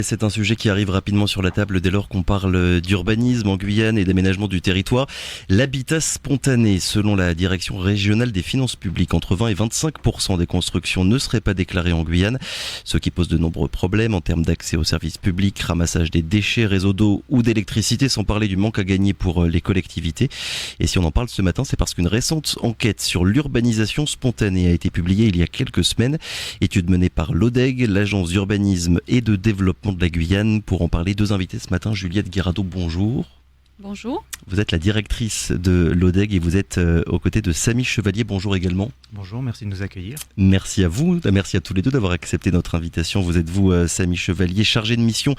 C'est un sujet qui arrive rapidement sur la table dès lors qu'on parle d'urbanisme en Guyane et d'aménagement du territoire. L'habitat spontané, selon la direction régionale des finances publiques, entre 20 et 25% des constructions ne seraient pas déclarées en Guyane, ce qui pose de nombreux problèmes en termes d'accès aux services publics, ramassage des déchets, réseaux d'eau ou d'électricité, sans parler du manque à gagner pour les collectivités. Et si on en parle ce matin, c'est parce qu'une récente enquête sur l'urbanisation spontanée a été publiée il y a quelques semaines. Étude menée par l'ODEG, l'agence d'urbanisme et de développement de la Guyane. Pour en parler, deux invités ce matin. Juliette Guirado, bonjour. Bonjour. Vous êtes la directrice de l'ODEG et vous êtes aux côtés de Samy Chevalier. Bonjour également. Bonjour, merci de nous accueillir. Merci à vous, merci à tous les deux d'avoir accepté notre invitation. Vous êtes Samy Chevalier, chargé de mission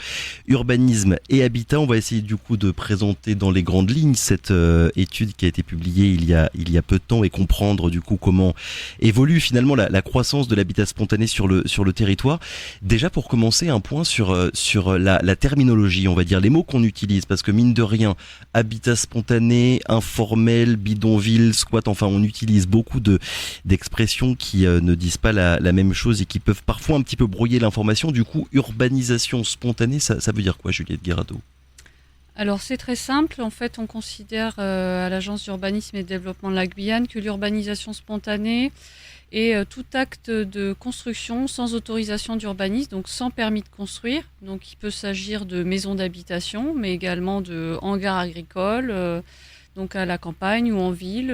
urbanisme et habitat. On va essayer du coup de présenter dans les grandes lignes cette étude qui a été publiée il y a peu de temps et comprendre du coup comment évolue finalement la croissance de l'habitat spontané sur le territoire. Déjà pour commencer, un point sur la terminologie, on va dire les mots qu'on utilise, parce que mine de rien, habitat spontané, informel, bidonville, squat, enfin on utilise beaucoup d'expressions qui ne disent pas la même chose et qui peuvent parfois un petit peu brouiller l'information. Du coup, urbanisation spontanée, ça veut dire quoi, Juliette Guirado ? Alors c'est très simple, en fait on considère à l'agence d'urbanisme et de développement de la Guyane que l'urbanisation spontanée est tout acte de construction sans autorisation d'urbanisme, donc sans permis de construire. Donc il peut s'agir de maisons d'habitation, mais également de hangars agricoles, donc à la campagne ou en ville,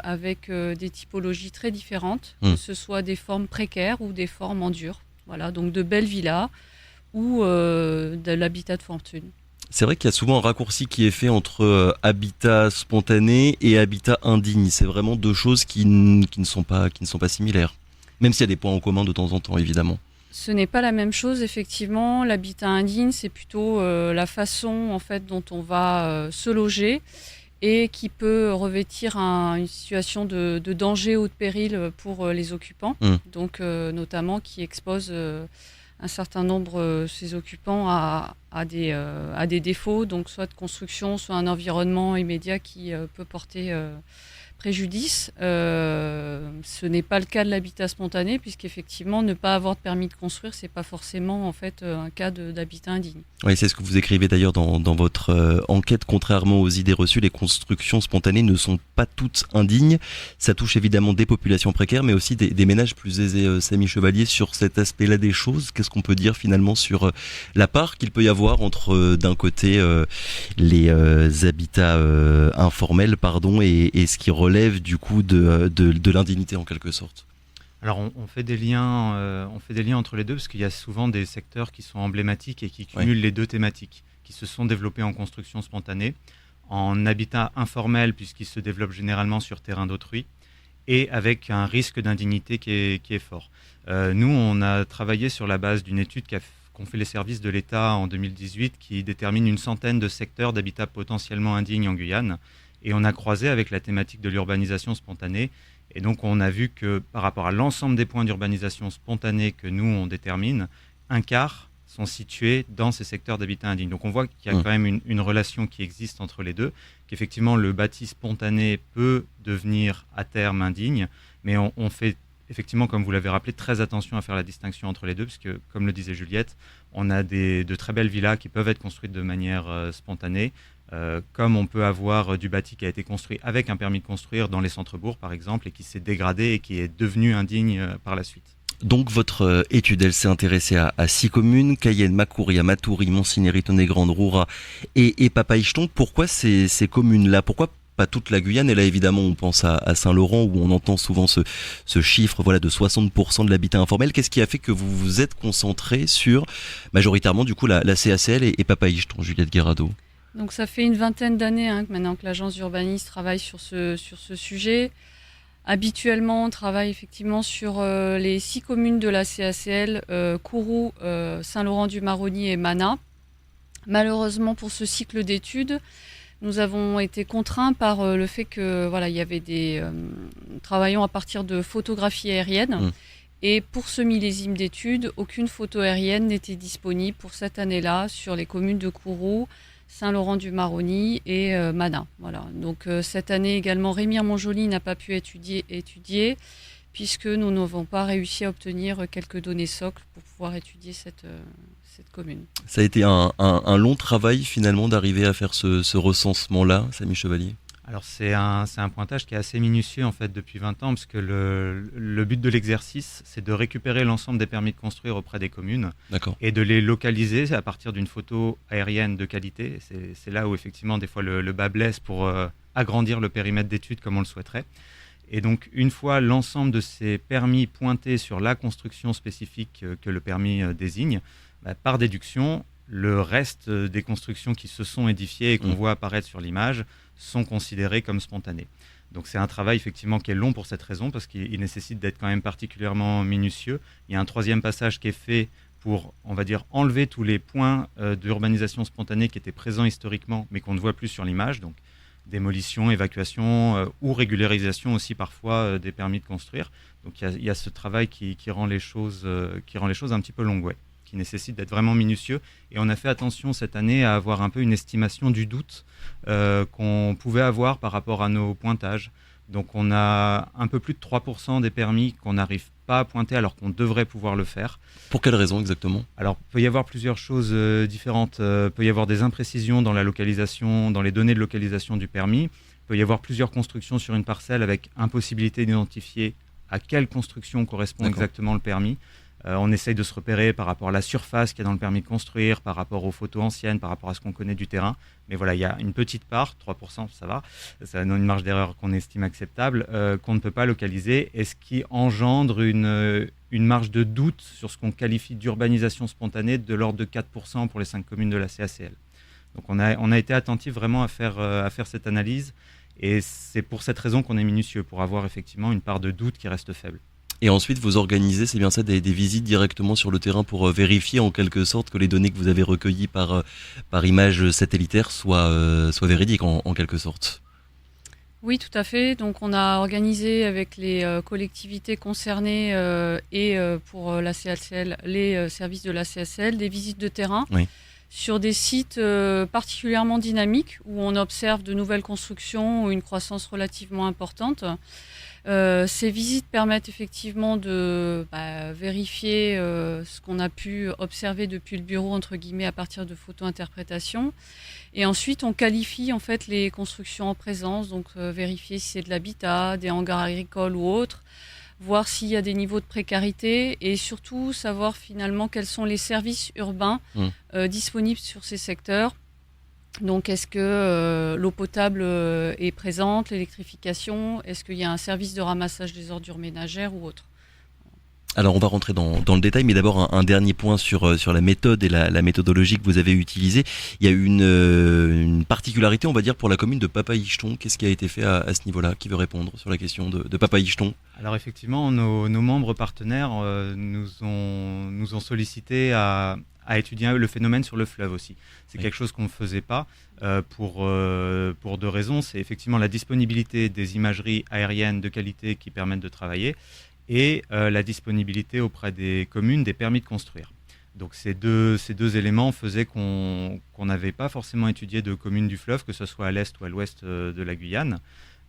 avec des typologies très différentes, que ce soit des formes précaires ou des formes en dur. Voilà, donc de belles villas ou de l'habitat de fortune. C'est vrai qu'il y a souvent un raccourci qui est fait entre habitat spontané et habitat indigne. C'est vraiment deux choses qui ne sont pas similaires. Même s'il y a des points en commun de temps en temps, évidemment. Ce n'est pas la même chose, effectivement. L'habitat indigne, c'est plutôt la façon en fait, dont on va se loger et qui peut revêtir une situation de danger ou de péril pour les occupants. Donc, notamment qui expose un certain nombre ces occupants à des défauts, donc soit de construction, soit un environnement immédiat qui peut porter préjudice. Ce n'est pas le cas de l'habitat spontané, puisqu'effectivement, ne pas avoir de permis de construire, c'est pas forcément en fait un cas d'habitat indigne. Oui, c'est ce que vous écrivez d'ailleurs dans votre enquête. Contrairement aux idées reçues, les constructions spontanées ne sont pas toutes indignes. Ça touche évidemment des populations précaires, mais aussi des ménages plus aisés. Samy Chevalier, sur cet aspect-là des choses, qu'est-ce qu'on peut dire finalement sur la part qu'il peut y avoir entre d'un côté les habitats informels, et ce qui relève du coup de l'indignité en quelque sorte? Alors on fait des liens entre les deux parce qu'il y a souvent des secteurs qui sont emblématiques et qui cumulent les deux thématiques, qui se sont développés en construction spontanée, en habitat informel puisqu'ils se développent généralement sur terrain d'autrui et avec un risque d'indignité qui est fort. Nous, on a travaillé sur la base d'une étude qu'ont fait les services de l'État en 2018 qui détermine une centaine de secteurs d'habitat potentiellement indignes en Guyane. Et on a croisé avec la thématique de l'urbanisation spontanée. Et donc, on a vu que par rapport à l'ensemble des points d'urbanisation spontanée que nous, on détermine, un quart sont situés dans ces secteurs d'habitat indigne. Donc, on voit qu'il y a quand même une relation qui existe entre les deux, qu'effectivement, le bâti spontané peut devenir à terme indigne, mais on fait effectivement, comme vous l'avez rappelé, très attention à faire la distinction entre les deux, parce que, comme le disait Juliette, on a de très belles villas qui peuvent être construites de manière spontanée, comme on peut avoir du bâti qui a été construit avec un permis de construire dans les centres-bourgs, par exemple, et qui s'est dégradé et qui est devenu indigne par la suite. Donc votre étude, elle s'est intéressée à 6 communes, Cayenne, Makouria, Matoury, Montsinéry, Tonnet-Grande, Roura et Papaichton. Pourquoi ces communes-là? Pourquoi pas toute la Guyane? Et là, évidemment, on pense à Saint-Laurent, où on entend souvent ce chiffre de 60% de l'habitat informel. Qu'est-ce qui a fait que vous vous êtes concentré sur, majoritairement, du coup, la CACL et Papaichton, Juliette Guirado? Donc ça fait une vingtaine d'années maintenant que l'agence d'urbanisme travaille sur ce sujet. Habituellement, on travaille effectivement sur les 6 communes de la CACL, Kourou, Saint-Laurent-du-Maroni et Mana. Malheureusement, pour ce cycle d'études, nous avons été contraints par le fait que il y avait travaillons à partir de photographies aériennes. Et pour ce millésime d'études, aucune photo aérienne n'était disponible pour cette année-là sur les communes de Kourou, Saint-Laurent-du-Maroni et Mana. Voilà. Donc cette année également, Remire-Montjoly n'a pas pu étudier puisque nous n'avons pas réussi à obtenir quelques données socles pour pouvoir étudier cette commune. Ça a été un long travail finalement d'arriver à faire ce recensement-là, Samy Chevalier. Alors c'est un pointage qui est assez minutieux en fait depuis 20 ans, parce que le but de l'exercice, c'est de récupérer l'ensemble des permis de construire auprès des communes. D'accord. Et de les localiser à partir d'une photo aérienne de qualité. C'est là où effectivement des fois le bas blesse pour agrandir le périmètre d'étude comme on le souhaiterait. Et donc une fois l'ensemble de ces permis pointés sur la construction spécifique que le permis désigne, par déduction, le reste des constructions qui se sont édifiées et qu'on voit apparaître sur l'image sont considérées comme spontanées. Donc c'est un travail effectivement qui est long pour cette raison, parce qu'il nécessite d'être quand même particulièrement minutieux. Il y a un troisième passage qui est fait pour, on va dire, enlever tous les points d'urbanisation spontanée qui étaient présents historiquement mais qu'on ne voit plus sur l'image. Donc démolition, évacuation ou régularisation aussi parfois des permis de construire. Donc il y a ce travail qui rend les choses un petit peu longues, ouais, qui nécessite d'être vraiment minutieux. Et on a fait attention cette année à avoir un peu une estimation du doute qu'on pouvait avoir par rapport à nos pointages. Donc on a un peu plus de 3% des permis qu'on n'arrive pas à pointer alors qu'on devrait pouvoir le faire. Pour quelle raison exactement ? Alors il peut y avoir plusieurs choses différentes. Il peut y avoir des imprécisions dans la localisation, dans les données de localisation du permis. Il peut y avoir plusieurs constructions sur une parcelle avec impossibilité d'identifier à quelle construction correspond exactement le permis. On essaye de se repérer par rapport à la surface qu'il y a dans le permis de construire, par rapport aux photos anciennes, par rapport à ce qu'on connaît du terrain. Mais voilà, il y a une petite part, 3%, ça va, ça donne une marge d'erreur qu'on estime acceptable, qu'on ne peut pas localiser, et ce qui engendre une marge de doute sur ce qu'on qualifie d'urbanisation spontanée de l'ordre de 4% pour les 5 communes de la CACL. Donc on a été attentif vraiment à faire cette analyse, et c'est pour cette raison qu'on est minutieux, pour avoir effectivement une part de doute qui reste faible. Et ensuite, vous organisez, c'est bien ça, des visites directement sur le terrain pour vérifier en quelque sorte que les données que vous avez recueillies par image satellitaire soient véridiques en quelque sorte. Oui, tout à fait. Donc on a organisé avec les collectivités concernées et pour la CACL, les services de la CACL, des visites de terrain sur des sites particulièrement dynamiques où on observe de nouvelles constructions ou une croissance relativement importante. Ces visites permettent effectivement de vérifier ce qu'on a pu observer depuis le bureau, entre guillemets, à partir de photo-interprétation. Et ensuite, on qualifie en fait les constructions en présence, donc vérifier si c'est de l'habitat, des hangars agricoles ou autres, voir s'il y a des niveaux de précarité et surtout savoir finalement quels sont les services urbains disponibles sur ces secteurs. Donc, est-ce que l'eau potable est présente, l'électrification ? Est-ce qu'il y a un service de ramassage des ordures ménagères ou autre ? Alors, on va rentrer dans le détail, mais d'abord un dernier point sur la méthode et la méthodologie que vous avez utilisée. Il y a eu une particularité, on va dire, pour la commune de Papay-Icheton. Qu'est-ce qui a été fait à ce niveau-là ? Qui veut répondre sur la question de Papay-Icheton ? Alors effectivement, nos membres partenaires nous ont sollicité à étudier le phénomène sur le fleuve aussi. C'est quelque chose qu'on ne faisait pas pour 2 raisons. C'est effectivement la disponibilité des imageries aériennes de qualité qui permettent de travailler et la disponibilité auprès des communes des permis de construire. Donc ces deux éléments faisaient qu'on n'avait pas forcément étudié de communes du fleuve, que ce soit à l'est ou à l'ouest de la Guyane.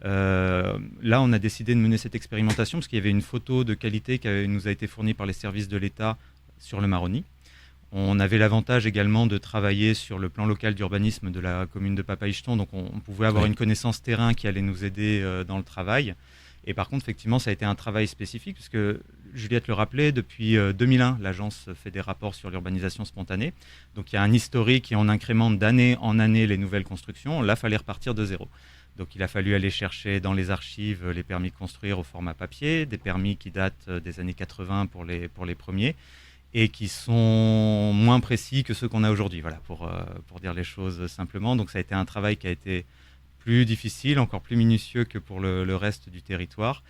Là, on a décidé de mener cette expérimentation parce qu'il y avait une photo de qualité qui nous a été fournie par les services de l'État sur le Maroni. On avait l'avantage également de travailler sur le plan local d'urbanisme de la commune de Papay-Icheton, donc on pouvait avoir une connaissance terrain qui allait nous aider dans le travail. Et par contre, effectivement, ça a été un travail spécifique, puisque Juliette le rappelait, depuis 2001, l'agence fait des rapports sur l'urbanisation spontanée. Donc il y a un historique et on incrémente d'année en année les nouvelles constructions. Là, il fallait repartir de zéro. Donc il a fallu aller chercher dans les archives les permis de construire au format papier, des permis qui datent des années 80 pour les premiers, et qui sont moins précis que ceux qu'on a aujourd'hui, voilà, pour dire les choses simplement. Donc ça a été un travail qui a été plus difficile, encore plus minutieux que pour le reste du territoire,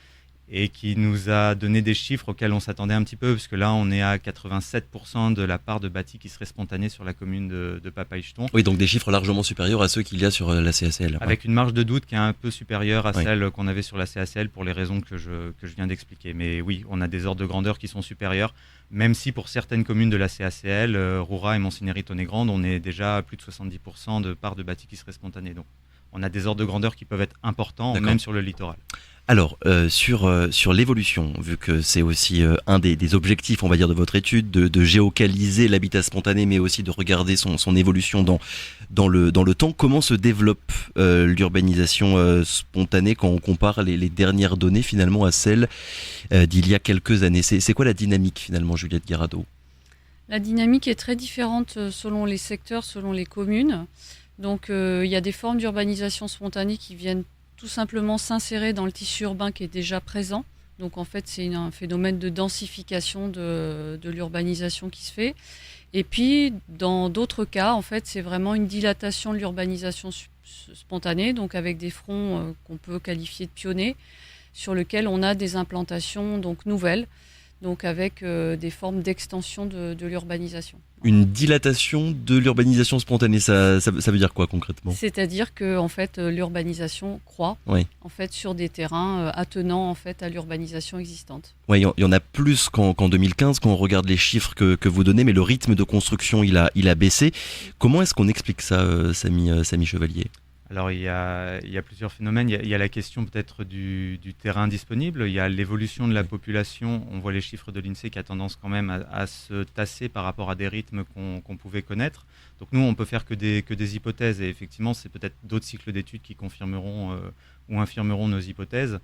et qui nous a donné des chiffres auxquels on s'attendait un petit peu, parce que là on est à 87% de la part de bâti qui serait spontanée sur la commune de Papay-Icheton. Oui, donc des chiffres largement supérieurs à ceux qu'il y a sur la CACL. Avec une marge de doute qui est un peu supérieure à celle qu'on avait sur la CACL pour les raisons que je viens d'expliquer. Mais oui, on a des ordres de grandeur qui sont supérieurs, même si pour certaines communes de la CACL, Roura et Monsigny-Tonnet-Grande, on est déjà à plus de 70% de part de bâti qui serait spontanée. Donc on a des ordres de grandeur qui peuvent être importants, D'accord. même sur le littoral. Alors, sur l'évolution, vu que c'est aussi un des objectifs, on va dire, de votre étude, de géocaliser l'habitat spontané, mais aussi de regarder son évolution dans le temps, comment se développe l'urbanisation spontanée quand on compare les dernières données finalement à celles d'il y a quelques années? C'est quoi la dynamique finalement, Juliette Guirado? La dynamique est très différente selon les secteurs, selon les communes. Donc il y a des formes d'urbanisation spontanée qui viennent tout simplement s'insérer dans le tissu urbain qui est déjà présent. Donc en fait, c'est un phénomène de densification de l'urbanisation qui se fait. Et puis, dans d'autres cas, en fait, c'est vraiment une dilatation de l'urbanisation spontanée, donc avec des fronts qu'on peut qualifier de pionniers, sur lesquels on a des implantations donc nouvelles, donc avec des formes d'extension de l'urbanisation. Une dilatation de l'urbanisation spontanée, ça veut dire quoi concrètement? C'est-à-dire que en fait, l'urbanisation croît en fait, sur des terrains attenants en fait, à l'urbanisation existante. Oui, il y en a plus qu'en 2015 quand on regarde les chiffres que vous donnez, mais le rythme de construction il a baissé. Comment est-ce qu'on explique ça, Samy Chevalier? Alors il y a plusieurs phénomènes. Il y a la question peut-être du terrain disponible. Il y a l'évolution de la population. On voit les chiffres de l'INSEE qui a tendance quand même à se tasser par rapport à des rythmes qu'on pouvait connaître. Donc nous, on peut faire que des hypothèses. Et effectivement, c'est peut-être d'autres cycles d'études qui confirmeront ou infirmeront nos hypothèses.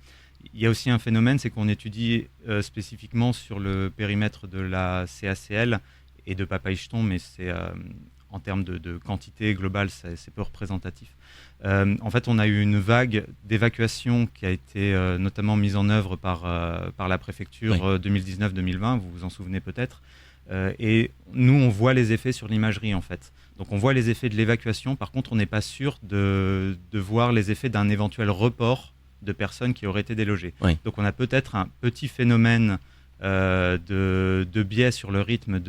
Il y a aussi un phénomène, c'est qu'on étudie spécifiquement sur le périmètre de la CACL et de Papay-Jeton, mais c'est en termes de quantité globale, c'est peu représentatif. En fait, on a eu une vague d'évacuation qui a été notamment mise en œuvre par la préfecture 2019-2020, vous vous en souvenez peut-être. Et nous, on voit les effets sur l'imagerie, en fait. Donc, on voit les effets de l'évacuation. Par contre, on n'est pas sûr de voir les effets d'un éventuel report de personnes qui auraient été délogées. Oui. Donc, on a peut-être un petit phénomène de biais sur le rythme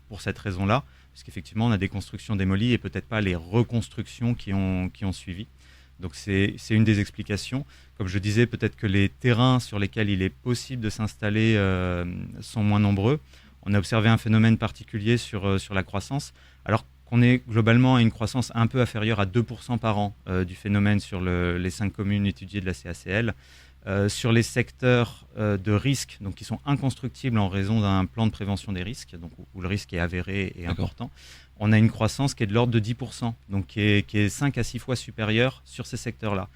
pour cette raison-là. Parce qu'effectivement, on a des constructions démolies et peut-être pas les reconstructions qui ont suivi. Donc c'est une des explications. Comme je disais, peut-être que les terrains sur lesquels il est possible de s'installer sont moins nombreux. On a observé un phénomène particulier sur la croissance, alors qu'on est globalement à une croissance un peu inférieure à 2% par an du phénomène sur les 5 communes étudiées de la CACL. Sur les secteurs de risque, donc qui sont inconstructibles en raison d'un plan de prévention des risques, donc où le risque est avéré et important, on a une croissance qui est de l'ordre de 10%, donc qui est 5 à 6 fois supérieure sur ces secteurs-là.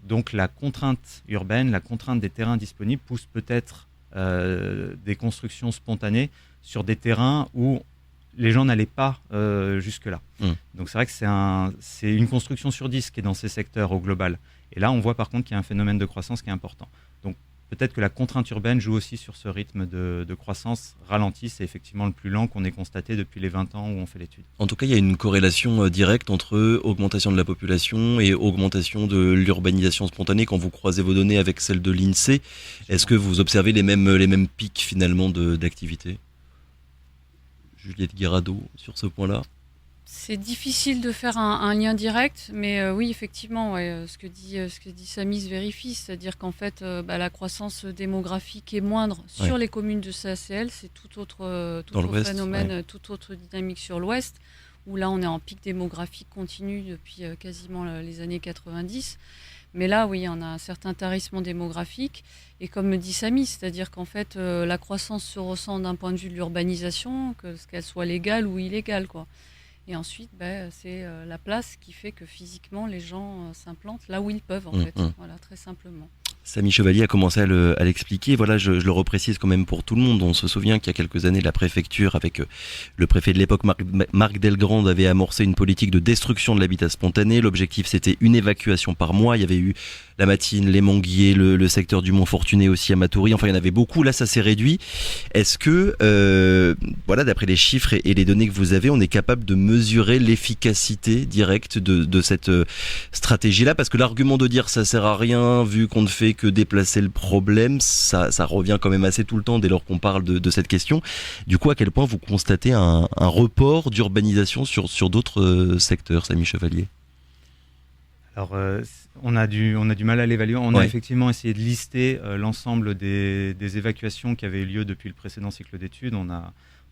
Donc la contrainte urbaine, la contrainte des terrains disponibles pousse peut-être des constructions spontanées sur des terrains où les gens n'allaient pas jusque-là. Donc c'est vrai que c'est une construction sur 10 qui est dans ces secteurs au global. Et là, on voit par contre qu'il y a un phénomène de croissance qui est important. Donc peut-être que la contrainte urbaine joue aussi sur ce rythme de croissance ralenti. C'est effectivement le plus lent qu'on ait constaté depuis les 20 ans où on fait l'étude. En tout cas, il y a une corrélation directe entre augmentation de la population et augmentation de l'urbanisation spontanée. Quand vous croisez vos données avec celles de l'INSEE, est-ce que vous observez les mêmes pics finalement d'activité? Juliette Guirado, sur ce point-là? C'est difficile de faire un lien direct, mais oui, effectivement, ce que dit Samy se vérifie, c'est-à-dire qu'en fait, la croissance démographique est moindre sur les communes de CACL, c'est tout autre phénomène, toute autre dynamique sur l'Ouest, où là, on est en pic démographique continu depuis quasiment les années 90. Mais là, oui, on a un certain tarissement démographique. Et comme me dit Samy, c'est-à-dire qu'en fait, la croissance se ressent d'un point de vue de l'urbanisation, qu'elle soit légale ou illégale, quoi. Et ensuite, c'est la place qui fait que physiquement, les gens s'implantent là où ils peuvent, en fait. Voilà, très simplement. Samy Chevalier a commencé à l'expliquer. Voilà, je le reprécise quand même pour tout le monde. On se souvient qu'il y a quelques années, la préfecture, avec le préfet de l'époque, Marc Delgrande, avait amorcé une politique de destruction de l'habitat spontané. L'objectif, c'était une évacuation par mois. Il y avait eu la Matine, les Manguiers, le secteur du Mont-Fortuné aussi à Matoury. Enfin, il y en avait beaucoup. Là, ça s'est réduit. Est-ce que, d'après les chiffres et les données que vous avez, on est capable de mesurer l'efficacité directe de cette stratégie-là? Parce que l'argument de dire ça sert à rien vu qu'on ne fait que déplacer le problème, ça revient quand même assez tout le temps dès lors qu'on parle de cette question. Du coup, à quel point vous constatez un report d'urbanisation sur d'autres secteurs, Samy Chevalier? Alors, on a du mal à l'évaluer. On a effectivement essayé de lister l'ensemble des évacuations qui avaient eu lieu depuis le précédent cycle d'études. On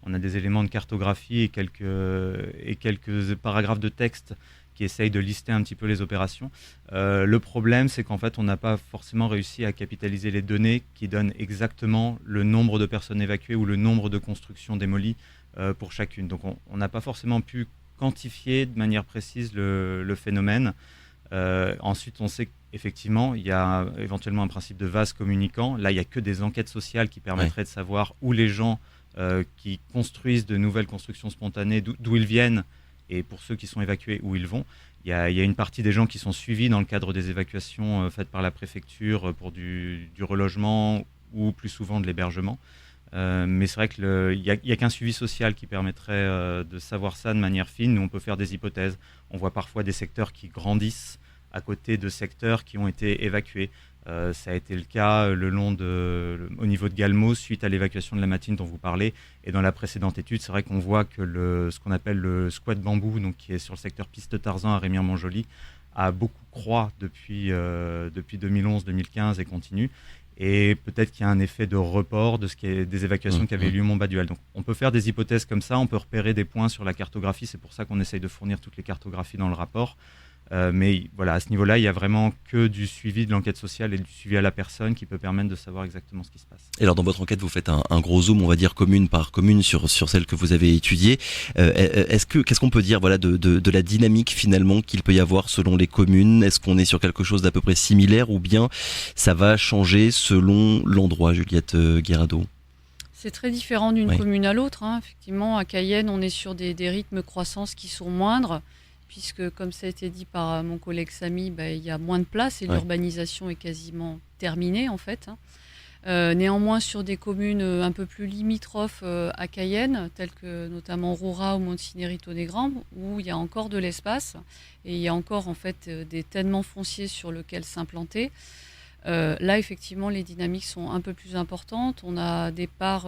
On a des éléments de cartographie et quelques paragraphes de texte qui essayent de lister un petit peu les opérations. Le problème, c'est qu'en fait, on n'a pas forcément réussi à capitaliser les données qui donnent exactement le nombre de personnes évacuées ou le nombre de constructions démolies pour chacune. Donc, on n'a pas forcément pu quantifier de manière précise le phénomène. Ensuite, on sait qu'effectivement, il y a éventuellement un principe de vase communicant. Là, il n'y a que des enquêtes sociales qui permettraient de savoir où les gens qui construisent de nouvelles constructions spontanées, d'où ils viennent, et pour ceux qui sont évacués, où ils vont. Il y a une partie des gens qui sont suivis dans le cadre des évacuations faites par la préfecture pour du relogement ou plus souvent de l'hébergement. Mais c'est vrai qu'il n'y a qu'un suivi social qui permettrait de savoir ça de manière fine. Nous, on peut faire des hypothèses. On voit parfois des secteurs qui grandissent à côté de secteurs qui ont été évacués. Ça a été le cas au niveau de Galmo, suite à l'évacuation de la Matine dont vous parlez. Et dans la précédente étude, c'est vrai qu'on voit que ce qu'on appelle le squat bambou, donc qui est sur le secteur Piste Tarzan à Rémire-Montjoly, a beaucoup croît depuis 2011-2015 et continue. Et peut-être qu'il y a un effet de report des évacuations qui avaient eu lieu au Mont-Baduel. Donc on peut faire des hypothèses comme ça, on peut repérer des points sur la cartographie. C'est pour ça qu'on essaye de fournir toutes les cartographies dans le rapport. Mais voilà, à ce niveau-là, il n'y a vraiment que du suivi de l'enquête sociale et du suivi à la personne qui peut permettre de savoir exactement ce qui se passe. Et alors dans votre enquête, vous faites un gros zoom, on va dire commune par commune sur celle que vous avez étudiée. Qu'est-ce qu'on peut dire de la dynamique finalement qu'il peut y avoir selon les communes? Est-ce qu'on est sur quelque chose d'à peu près similaire ou bien ça va changer selon l'endroit, Juliette Guirado? C'est très différent d'une commune à l'autre. Effectivement, à Cayenne, on est sur des rythmes de croissance qui sont moindres, puisque, comme ça a été dit par mon collègue Samy, il y a moins de place et l'urbanisation est quasiment terminée, en fait. Néanmoins, sur des communes un peu plus limitrophes à Cayenne, telles que notamment Roura ou Montigny-Ritonegran, où il y a encore de l'espace et il y a encore, en fait, des ténements fonciers sur lesquels s'implanter. Là, effectivement, les dynamiques sont un peu plus importantes. On a des parts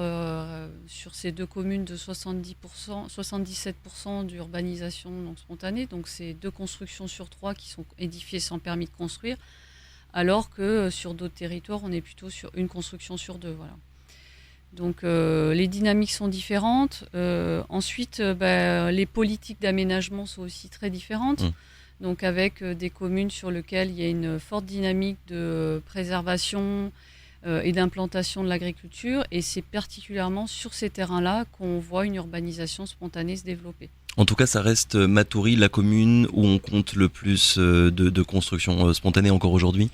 sur ces deux communes de 77% d'urbanisation non spontanée. Donc, c'est 2 constructions sur 3 qui sont édifiées sans permis de construire, alors que sur d'autres territoires, on est plutôt sur 1 construction sur 2. Voilà. Donc, les dynamiques sont différentes. Ensuite, les politiques d'aménagement sont aussi très différentes. Donc avec des communes sur lesquelles il y a une forte dynamique de préservation et d'implantation de l'agriculture. Et c'est particulièrement sur ces terrains-là qu'on voit une urbanisation spontanée se développer. En tout cas, ça reste Matoury, la commune où on compte le plus de construction spontanée encore aujourd'hui?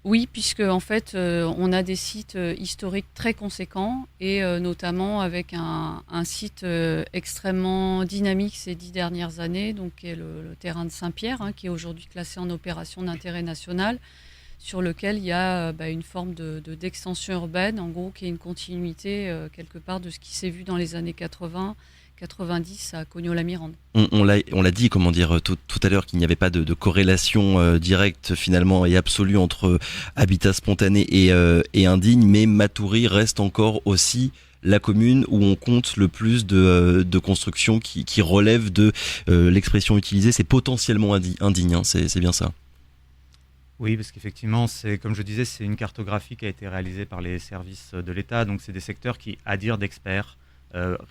Oui, puisque en fait, on a des sites historiques très conséquents et notamment avec un site extrêmement dynamique ces 10 dernières années, donc qui est le terrain de Saint-Pierre, qui est aujourd'hui classé en opération d'intérêt national, sur lequel il y a une forme d'extension urbaine, en gros, qui est une continuité quelque part de ce qui s'est vu dans les années 80-90 à Cognos-la-Mirande. On l'a dit, comment dire, tout à l'heure qu'il n'y avait pas de corrélation directe finalement et absolue entre habitat spontané et indigne, mais Matoury reste encore aussi la commune où on compte le plus de constructions qui relèvent de l'expression utilisée, c'est potentiellement indigne, c'est bien ça? Oui, parce qu'effectivement, comme je disais, c'est une cartographie qui a été réalisée par les services de l'État, donc c'est des secteurs qui, à dire d'experts,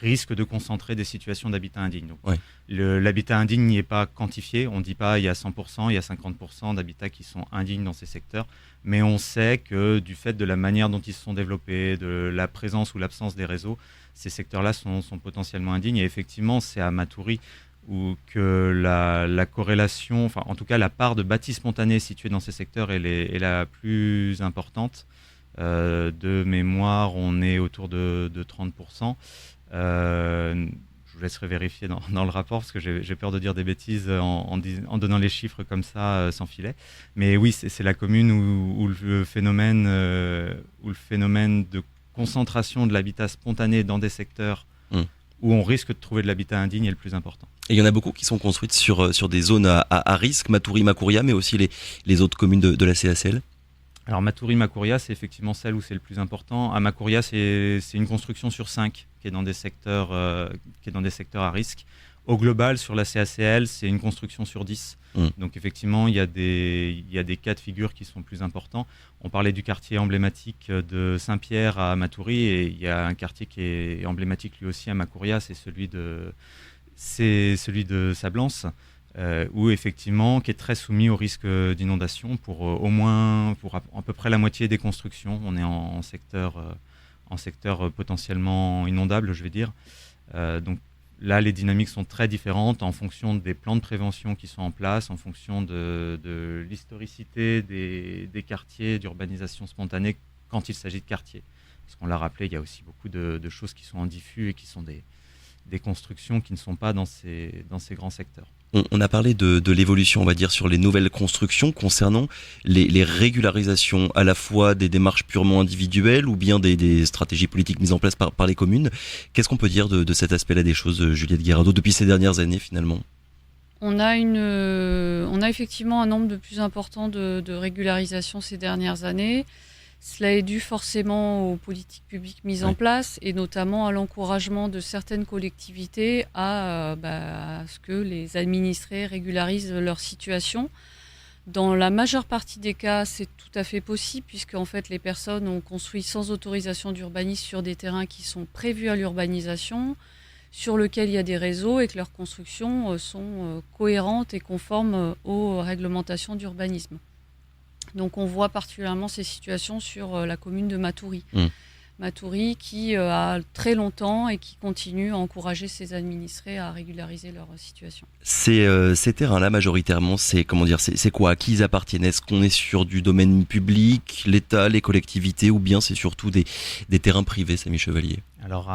risque de concentrer des situations d'habitat indigne. Donc, l'habitat indigne n'y est pas quantifié. On ne dit pas il y a 100%, il y a 50% d'habitats qui sont indignes dans ces secteurs. Mais on sait que du fait de la manière dont ils se sont développés, de la présence ou l'absence des réseaux, ces secteurs-là sont potentiellement indignes. Et effectivement, c'est à Matoury où que la corrélation, enfin en tout cas la part de bâti spontané située dans ces secteurs est la plus importante. De mémoire, on est autour de 30%. Je vous laisserai vérifier dans le rapport parce que j'ai peur de dire des bêtises en donnant les chiffres comme ça sans filet. Mais oui, c'est la commune où le phénomène de concentration de l'habitat spontané dans des secteurs où on risque de trouver de l'habitat indigne est le plus important. Et il y en a beaucoup qui sont construites sur des zones à risque, Matoury, Macouria, mais aussi les autres communes de la CACL. Alors Matoury, Macouria, c'est effectivement celle où c'est le plus important. À Macouria, c'est une construction sur 5 qui est dans des secteurs à risque. Au global, sur la CACL, c'est une construction sur 10. Donc effectivement, il y a des cas de figure qui sont plus importants. On parlait du quartier emblématique de Saint-Pierre à Matoury, et il y a un quartier qui est emblématique lui aussi à Macouria, c'est celui de Sablance, où effectivement, qui est très soumis au risque d'inondation pour à peu près la moitié des constructions. On est en secteur potentiellement inondable, je vais dire. Donc là, les dynamiques sont très différentes en fonction des plans de prévention qui sont en place, en fonction de l'historicité des quartiers d'urbanisation spontanée quand il s'agit de quartiers. Parce qu'on l'a rappelé, il y a aussi beaucoup de choses qui sont en diffus et qui sont des constructions qui ne sont pas dans ces grands secteurs. On a parlé de l'évolution, on va dire, sur les nouvelles constructions concernant les régularisations, à la fois des démarches purement individuelles ou bien des stratégies politiques mises en place par les communes. Qu'est-ce qu'on peut dire de cet aspect-là des choses, Juliette Guirado, depuis ces dernières années finalement ? On a effectivement un nombre de plus important de régularisations ces dernières années. Cela est dû forcément aux politiques publiques mises en place et notamment à l'encouragement de certaines collectivités à ce que les administrés régularisent leur situation. Dans la majeure partie des cas, c'est tout à fait possible puisque en fait, les personnes ont construit sans autorisation d'urbanisme sur des terrains qui sont prévus à l'urbanisation, sur lesquels il y a des réseaux et que leurs constructions sont cohérentes et conformes aux réglementations d'urbanisme. Donc on voit particulièrement ces situations sur la commune de Matoury. Matoury qui a très longtemps et qui continue à encourager ses administrés à régulariser leur situation. Ces terrains-là, majoritairement, c'est quoi ? À qui ils appartiennent ? Est-ce qu'on est sur du domaine public, l'État, les collectivités, ou bien c'est surtout des terrains privés, Samy Chevalier ? Alors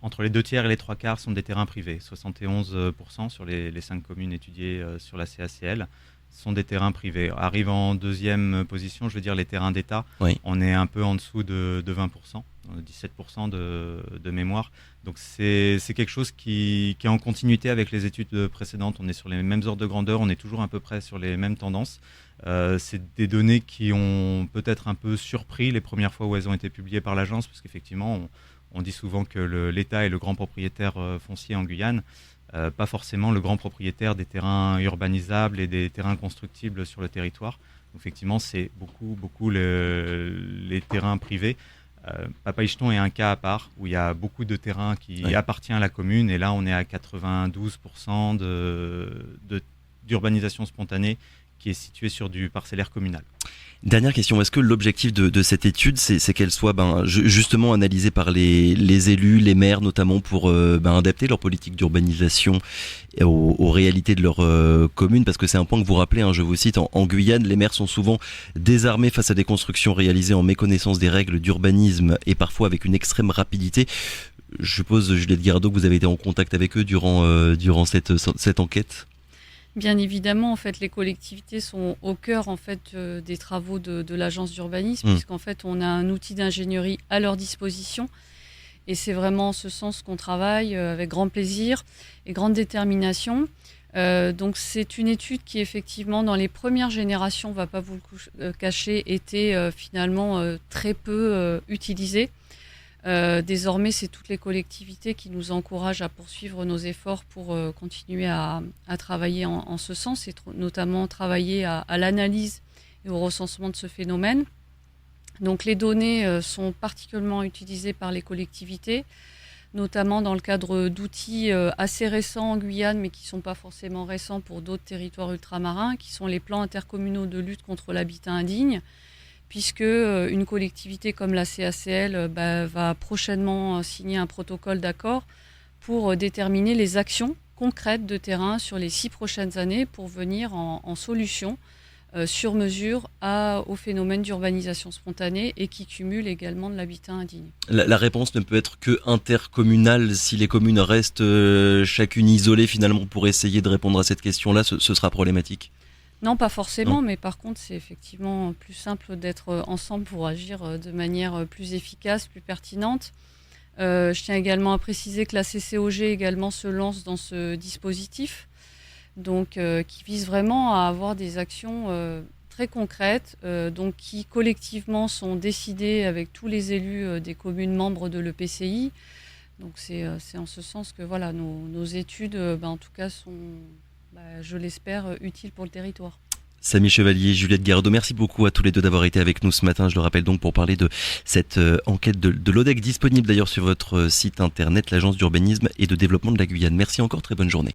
entre les 2/3 et les 3/4 sont des terrains privés. 71% sur les 5 communes étudiées sur la CACL sont des terrains privés. Arrive en deuxième position, je veux dire, les terrains d'État. Oui. On est un peu en dessous de 20%, 17% de mémoire. Donc c'est quelque chose qui est en continuité avec les études précédentes. On est sur les mêmes ordres de grandeur, on est toujours à peu près sur les mêmes tendances. C'est des données qui ont peut-être un peu surpris les premières fois où elles ont été publiées par l'agence, parce qu'effectivement, on dit souvent que l'État est le grand propriétaire foncier en Guyane. Pas forcément le grand propriétaire des terrains urbanisables et des terrains constructibles sur le territoire. Donc, effectivement, c'est beaucoup les terrains privés. Papaicheton est un cas à part où il y a beaucoup de terrains qui appartiennent à la commune, et là on est à 92% d'urbanisation spontanée qui est située sur du parcellaire communal. Dernière question, est-ce que l'objectif de cette étude, c'est qu'elle soit justement analysée par les élus, les maires notamment, pour adapter leur politique d'urbanisation aux réalités de leur commune ? Parce que c'est un point que vous rappelez, je vous cite, en Guyane, les maires sont souvent désarmés face à des constructions réalisées en méconnaissance des règles d'urbanisme et parfois avec une extrême rapidité. Je suppose, Juliette Guirado, que vous avez été en contact avec eux durant cette enquête ? Bien évidemment, en fait, les collectivités sont au cœur des travaux de l'agence d'urbanisme, puisqu'en fait, on a un outil d'ingénierie à leur disposition. Et c'est vraiment en ce sens qu'on travaille avec grand plaisir et grande détermination. Donc c'est une étude qui, effectivement, dans les premières générations, on ne va pas vous le cacher, était finalement très peu utilisée. Désormais, c'est toutes les collectivités qui nous encouragent à poursuivre nos efforts pour continuer à travailler en ce sens, et notamment travailler à l'analyse et au recensement de ce phénomène. Donc les données sont particulièrement utilisées par les collectivités, notamment dans le cadre d'outils assez récents en Guyane, mais qui ne sont pas forcément récents pour d'autres territoires ultramarins, qui sont les plans intercommunaux de lutte contre l'habitat indigne, puisque une collectivité comme la CACL va prochainement signer un protocole d'accord pour déterminer les actions concrètes de terrain sur les 6 prochaines années pour venir en solution sur mesure au phénomène d'urbanisation spontanée et qui cumule également de l'habitat indigne. La réponse ne peut être que intercommunale. Si les communes restent chacune isolée finalement pour essayer de répondre à cette question-là, ce sera problématique. Non, pas forcément, mais par contre, c'est effectivement plus simple d'être ensemble pour agir de manière plus efficace, plus pertinente. Je tiens également à préciser que la CCOG également se lance dans ce dispositif, donc qui vise vraiment à avoir des actions très concrètes, donc qui collectivement sont décidées avec tous les élus des communes membres de l'EPCI. Donc c'est en ce sens que voilà, nos études, en tout cas, sont, je l'espère, utiles pour le territoire. Samy Chevalier, Juliette Garrido, merci beaucoup à tous les deux d'avoir été avec nous ce matin. Je le rappelle donc pour parler de cette enquête de l'ODEC, disponible d'ailleurs sur votre site internet, l'Agence d'urbanisme et de développement de la Guyane. Merci encore, très bonne journée.